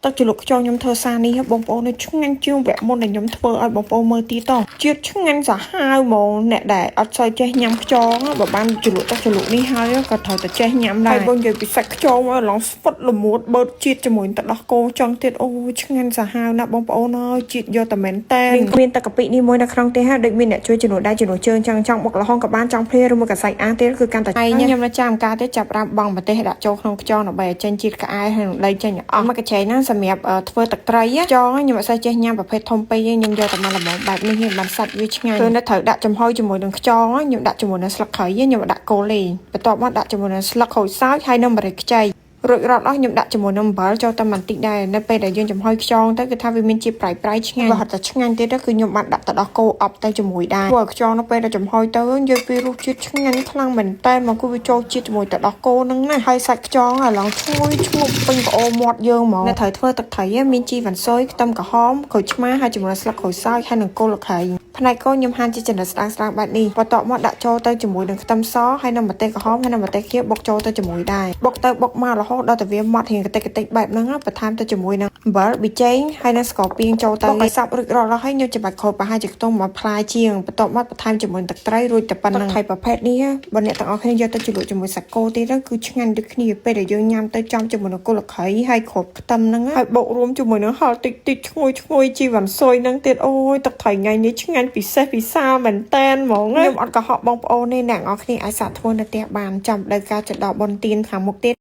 តើជលុកខ្យងខ្ញុំធ្វើសានេះបងប្អូនឆ្ងាញ់ជាងវគ្គមុនដែលខ្ញុំធ្វើឲ្យបងប្អូនមើលទីតជាតិឆ្ងាញ់សាហាវហ្មងអ្នកដែលអត់សូវចេះញ៉ាំខ្យងបើបានជលុកទឹកជលុកនេះហើយក៏ត្រូវតែចេះញ៉ាំដែរហើយបងនិយាយពីសាច់ខ្យងឡងស្វិតល្មួតបឺតជាតិជាមួយទឹកដោះគោចង់ទៀតអូឆ្ងាញ់សាហាវណាស់បងប្អូនអើយជាតិយកតែមែនតែមានទឹកកាពិនេះមួយនៅក្នុងទេហើយដូចមានអ្នកជួយជំនួសដៃជំនួសជើងចង់បុកល្ហុងក៏បានចង់ភ្លាឬមកកសាច់អាំងទៀតគឺកាន់តែខ្ញុំនៅចាំការទេចាប់ផ្ដើមបង់ប្រទេសដាក់ចូលក្នុងខ្យងដើម្បីឲ្យចេញជាតិក្អែហើយនឹងដីចេញអស់មកកញ្ឆេងណាសម្រាប់ធ្វើទឹកត្រីខ្យងខ្ញុំអត់សូវចេះញ៉ាំប្រភេទធំពេកទេខ្ញុំយកតែមកល្មមបែបនេះខ្ញុំបានសាច់វាឆ្ងាញ់គឺនៅត្រូវដាក់ចំហុយជាមួយនឹងខ្យងខ្ញុំដាក់ជាមួយនឹងស្លឹកគ្រៃខ្ញុំដាក់គោលេងបន្ទាប់មកដាក់ជាមួយនឹងស្លឹកក្រូចសើចហើយនឹងម្រេចខ្ចីរួចរាល់អស់ខ្ញុំដាក់ជាមួយនឹងអំបិលចូលតែបន្តិចដែរនៅពេលដែលយើងចំហុយខ្យងទៅគឺថាវាមានជាតិប្រៃឆ្ងាញ់បើហត់តែឆ្ងាញ់ទៀតគឺខ្ញុំបានដាក់ទឹកដោះគោអប់ទៅជាមួយដែរព្រោះខ្យងនៅពេលដែលចំហុយទៅយើងវារសជាតិឆ្ងាញ់ខ្លាំងមែនតែមកគឺវាចូលជាតិជាមួយទឹកដោះគោហ្នឹងណាហើយសាច់ខ្យងឲ្យឡងឈ្ងុយពេញប្អូរមាត់យើងហ្មងនៅត្រូវធ្វើទឹកត្រីមានជីវ៉ាន់ស៊ុយខ្ទឹមក្រហមក្រូចឆ្មាហើយជាមួយស្លឹកក្រូចសើចហើយនឹងគល់ខៃផ្នែកកូនខ្ញុំហាន់ជាចំណិតស្ដើងបែបនេះបន្ទាប់មកដាក់ចូលទៅជាមួយនឹងខ្ទឹមសហើយនឹងម្ទេសក្រហមហើយនឹងម្ទេសខៀវបុកចូលទៅជាមួយដែរបុកទៅបុកមករហូតដល់តែវាម៉ត់រៀងកតិចបែបហ្នឹងបន្ថែមទៅជាមួយនឹងអំបិលប៊ីចេងហើយនឹងស្ករពាងចូលទៅឲ្យសព្វរួចរាល់ហើយខ្ញុំច្បាច់គ្រាប់ប្រហែលជាខ្ទង់មួយផ្លែជាងបន្ទាប់មកបន្ថែមជាមួយទឹកត្រីរួចតែប៉ុណ្្នឹងហើយប្រភេទនេះបើអ្នកទាំងអស់គ្នាយកទៅជ្រលក់ជាមួយសាច់គោទៀតគឺឆ្ងាញ់ដូចគ្នាពេលដែលយើងញ៉ាំទៅចំជាមួយនឹងគល់ខៃហើយគ្រាប់ខ្ទឹមហ្នឹងហើយបុករួមជាមួយនឹងហល់តិចឈ្ងុយជីវ៉ាន់ស៊ុយហ្នឹងទៀតអូយទឹកត្រីថ្ងៃនេះឆ្ងាញ់ពិសេសពិសាមែនតែនហ្មងខ្ញុំអត់កុហកបងប្អូនទេអ្នកទាំងអស់គ្នាអាចសាកធ្វើនៅផ្ទះបានចាំដល់ការទៅដល់បុណ្យទានខាងមុខទៀត